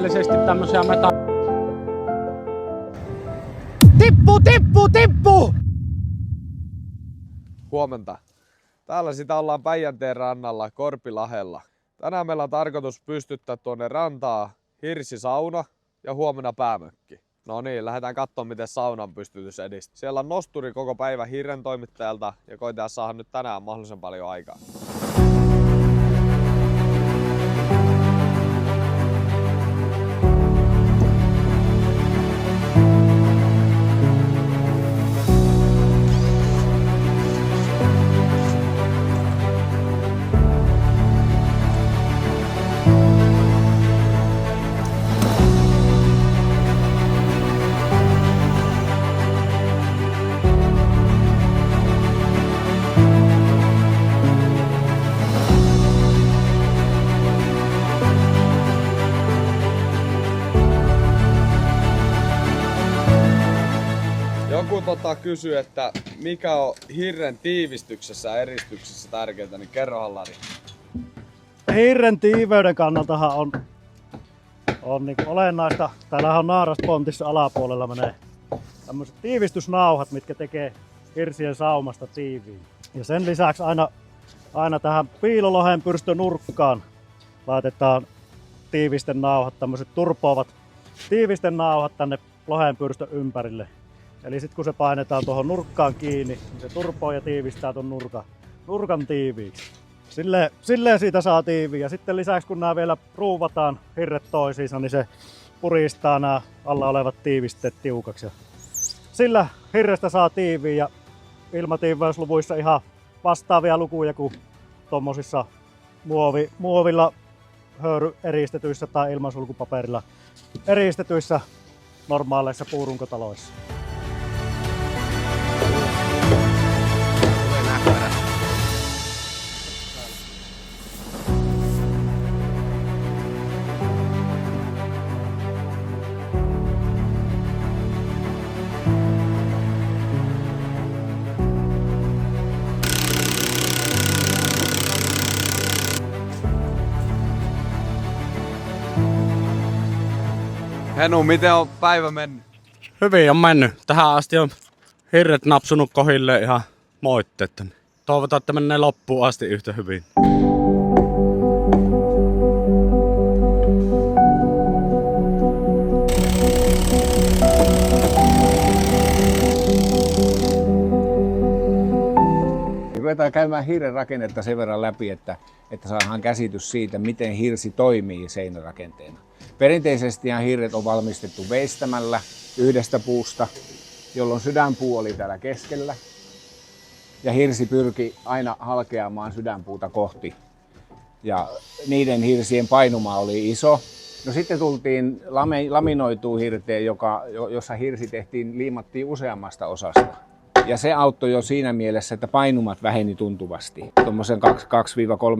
tarkoituksellisesti tämmösiä Tippu! Huomenta. Täällä sitä ollaan Päijänteen rannalla Korpilahella. Tänään meillä on tarkoitus pystyttää tuonne rantaa hirsisauna ja huomenna päämökki. No niin, lähdetään katsomaan miten saunan pystytys edistyy. Siellä on nosturi koko päivä hirren toimittajalta ja koitetaan saada nyt tänään mahdollisimman paljon aikaa. Joku kysyy, että mikä on hirren tiivistyksessä ja eristyksessä tärkeintä, niin kerrohan Lari. Hirren tiiveyden kannaltahan on niin olennaista. Täällähän on naaraspontissa alapuolella menee tämmöiset tiivistysnauhat, mitkä tekee hirsien saumasta tiiviin. Ja sen lisäksi aina tähän piilolohenpyrstön nurkkaan laitetaan tiivisten nauhat, tämmöiset turpoavat tiivisten nauhat tänne lohenpyrstön ympärille. Eli sitten kun se painetaan tuohon nurkkaan kiinni, niin se turpoo ja tiivistää tuon nurkan tiiviiksi. Silleen siitä saa tiiviin. Ja sitten lisäksi kun nämä vielä ruuvataan hirret toisiinsa, niin se puristaa nämä alla olevat tiivisteet tiukaksi. Ja sillä hirrestä saa tiiviin ja ilmatiiveysluvuissa ihan vastaavia lukuja kuin tuommoisissa muovilla höyryeristettyissä tai ilmansulkupaperilla eristetyissä normaaleissa puurunkotaloissa. Henu, miten on päivä mennyt? Hyvin on mennyt. Tähän asti on hirret napsunut kohille ihan moitteetta. Toivotaan, että menee loppuun asti yhtä hyvin. Ruvetaan käymään hirren rakennetta sen verran läpi, että saadaan käsitys siitä, miten hirsi toimii seinärakenteena. Perinteisesti hirret on valmistettu veistämällä yhdestä puusta, jolloin sydänpuu oli täällä keskellä. Ja hirsi pyrki aina halkeamaan sydänpuuta kohti. Ja niiden hirsien painuma oli iso. No sitten tultiin laminoituun hirteen, jossa hirsi liimattiin useammasta osasta. Ja se auttoi jo siinä mielessä, että painumat väheni tuntuvasti. Tuommoisen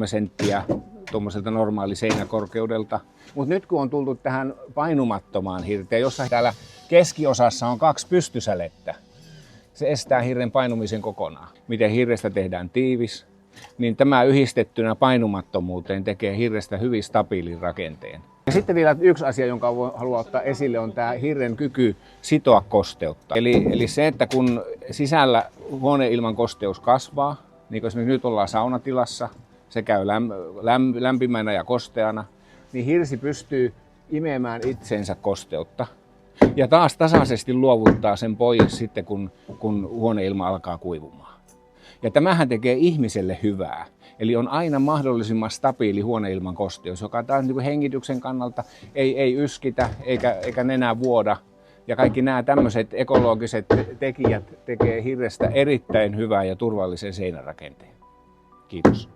2-3 senttiä tuommoiselta normaali seinäkorkeudelta. Mutta nyt kun on tultu tähän painumattomaan hirteen, jossa täällä keskiosassa on 2 pystysälettä, se estää hirren painumisen kokonaan. Miten hirrestä tehdään tiivis, niin tämä yhdistettynä painumattomuuteen tekee hirrestä hyvin stabiilin rakenteen. Ja sitten vielä yksi asia, jonka haluan ottaa esille, on tämä hirren kyky sitoa kosteutta. Eli se, että kun sisällä huoneilman kosteus kasvaa, niin kuin esimerkiksi nyt ollaan saunatilassa, se käy lämpimänä ja kosteana, niin hirsi pystyy imemään itsensä kosteutta. Ja taas tasaisesti luovuttaa sen pois sitten, kun huoneilma alkaa kuivumaan. Ja tämähän tekee ihmiselle hyvää. Eli on aina mahdollisimman stabiili huoneilman kosteus, joka taas niin kuin hengityksen kannalta ei yskitä eikä nenää vuoda. Ja kaikki nämä tämmöiset ekologiset tekijät tekee hirrestä erittäin hyvää ja turvallisen seinärakenteen. Kiitos.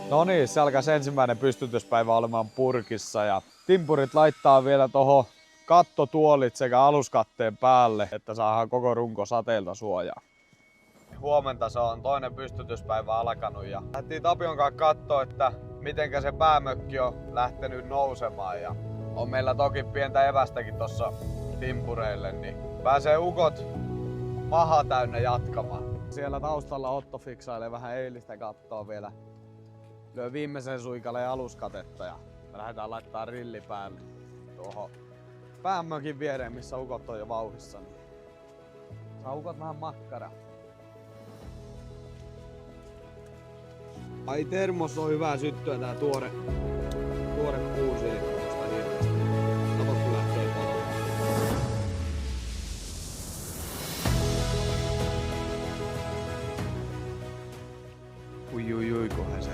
No niin, se alkaisi ensimmäinen pystytyspäivä olemaan purkissa ja timpurit laittaa vielä toho kattotuolit sekä aluskatteen päälle, että saadaan koko runko sateelta suojaa. Huomenta se on toinen pystytyspäivä alkanut ja lähdettiin Tapion kanssa katsoa, että mitenkä se päämökki on lähtenyt nousemaan ja on meillä toki pientä evästäkin tossa timpureille, niin pääsee ukot maha täynnä jatkamaan. Siellä taustalla Otto fiksailee vähän eilistä kattoa vielä. Lyö viimeisen suikaleen aluskatetta ja me lähdetään laittaa rilli päälle tuohon päämökin viereen, missä ukot on jo vauhissa. Niin saa ukot vähän makkaraa. Ai termos on hyvää syttyä tää tuore kuusi tuosta hirveästi. Kato kun lähtee paloon. Ui kohan se.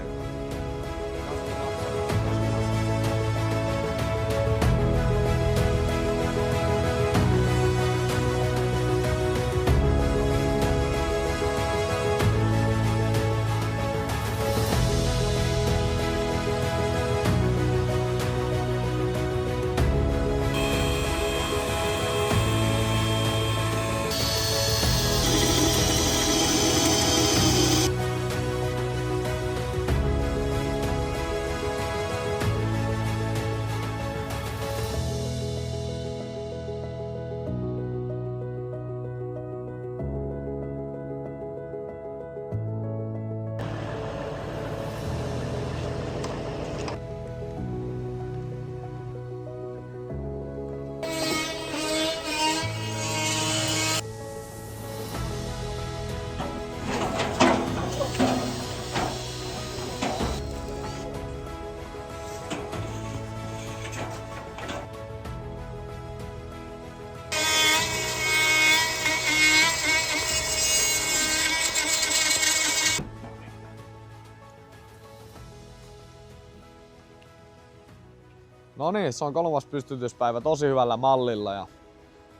No niin, se on 3. pystytyspäivä tosi hyvällä mallilla ja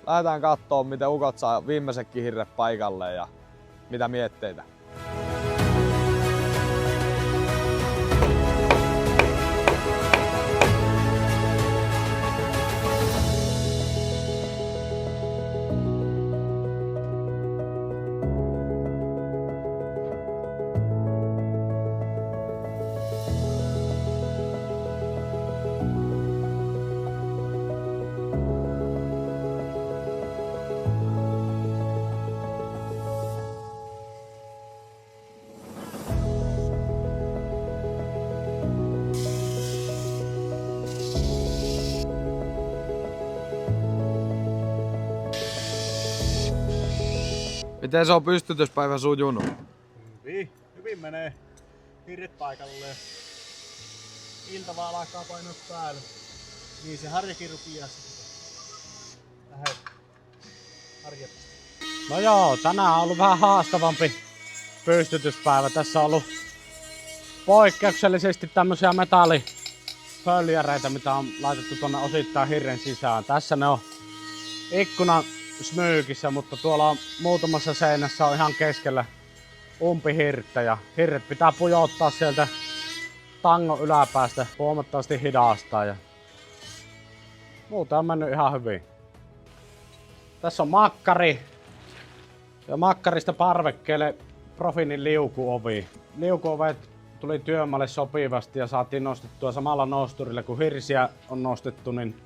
lähdetään kattoo miten ukot saa viimeisetkin hirret paikalle ja mitä mietteitä. Miten se on pystytyspäivä sujunut? Hyvin menee hirret paikalleen. Iltava alkaa painaa päälle. Niin se harjakin rupeaa lähet harjasta. No joo, tänään on ollut vähän haastavampi pystytyspäivä. Tässä on ollut poikkeuksellisesti tämmösiä metalliföljäreitä, mitä on laitettu tonne osittain hirren sisään. Tässä ne on ikkunan smyykissä, mutta tuolla on muutamassa seinässä on ihan keskellä umpihirttä ja hirret pitää pujottaa sieltä tangon yläpäästä huomattavasti hidastaa ja muuta on mennyt ihan hyvin. Tässä on makkari ja makkarista parvekkeelle profiilin liukuovi. Liukuovet tuli työmaalle sopivasti ja saatiin nostettua samalla nosturilla kun hirsiä on nostettu niin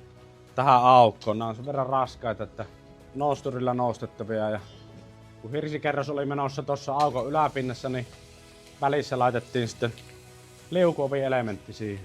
tähän aukkoon. Nämä on sen verran raskaita, että nosturilla nostettavia ja kun hirsikerros oli menossa tuossa aukon yläpinnassa, niin välissä laitettiin sitten liukuovi-elementti siihen.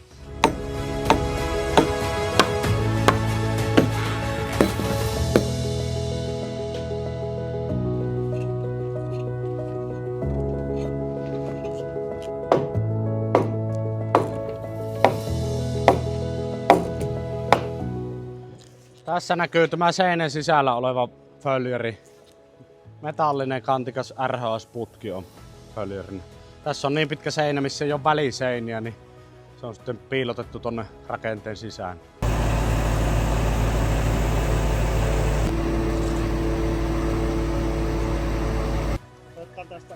Tässä näkyy tämä seinän sisällä oleva följeri. Metallinen kantikas RHS-putki on följerinä. Tässä on niin pitkä seinä, missä ei ole väliseiniä, niin se on sitten piilotettu tonne rakenteen sisään. Otetaan tästä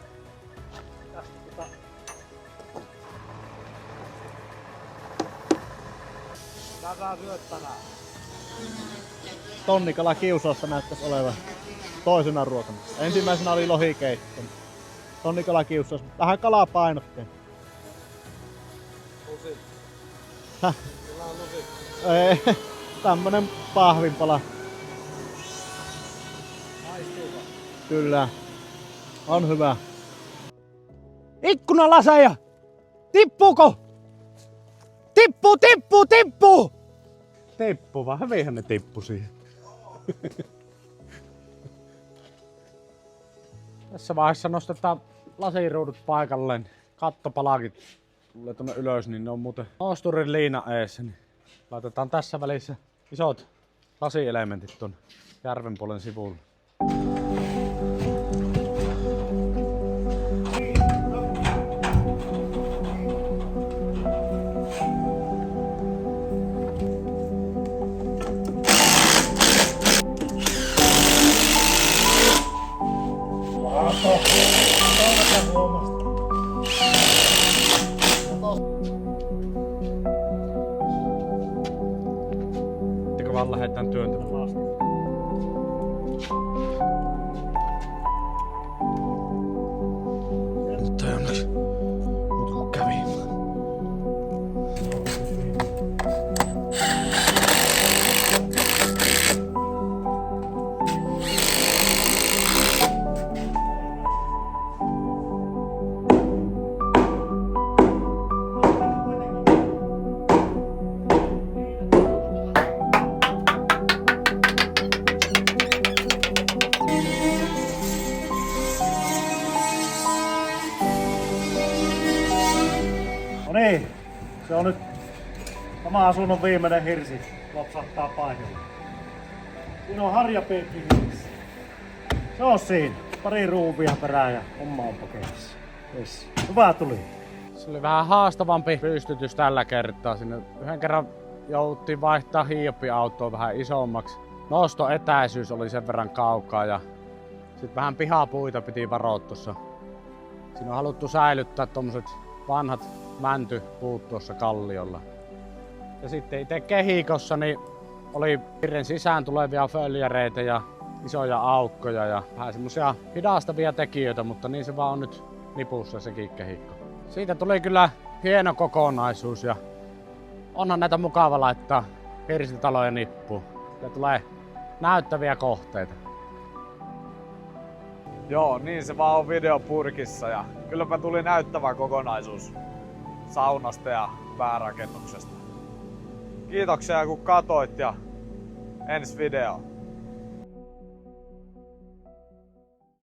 Tää syöt tänään. Tonnikala kiusausta näyttäisi olevan toisena ruokana. Ensimmäisenä oli lohikeitto. Tonnikala kiusaus, vähän kalapainokkeen. Lusi. Häh? Sillä on lusi. Ei, tämmönen pahvinpala. Maistuuko? Kyllä. On hyvä. Ikkunalaseja! Tippuuko? Tippuu! Tippuu, vaan hyvinhän ne tippu siihen. Tässä vaiheessa nostetaan lasiruudut paikalleen. Kattopalakit tulee tuonne ylös, niin ne on muuten noosturin liina eessä. Niin laitetaan tässä välissä isot lasielementit tuonne järven puolen sivulle. Sitten vaan lähdetään työntämään. Nyt ei onneksi muuta kuin kävi. No niin, se on nyt tämä asunnon viimeinen hirsi. Lopsahtaa paikalle. Siinä on harjapiikki hirsi. Se on siinä. Pari ruuvia perään ja homma on paketissa. Yes. Hyvä tuli. Se oli vähän haastavampi pystytys tällä kertaa. Sinne yhden kerran jouttiin vaihtaa hiioppiautoa vähän isommaksi. Nostoetäisyys oli sen verran kaukaa ja sitten vähän pihapuita piti varoa tuossa. Siinä on haluttu säilyttää tommoset vanhat mäntypuut tuossa kalliolla. Ja sitten itse kehikossa niin oli hirren sisään tulevia följäreitä ja isoja aukkoja ja vähän semmosia hidastavia tekijöitä, mutta niin se vaan on nyt nipussa sekin kehikko. Siitä tuli kyllä hieno kokonaisuus ja onhan näitä mukava laittaa hirsitaloja nippuun. Ja tulee näyttäviä kohteita. Joo, niin se vaan on videopurkissa ja kylläpä tuli näyttävä kokonaisuus saunasta ja päärakennuksesta. Kiitoksia kun katoit ja ensi video.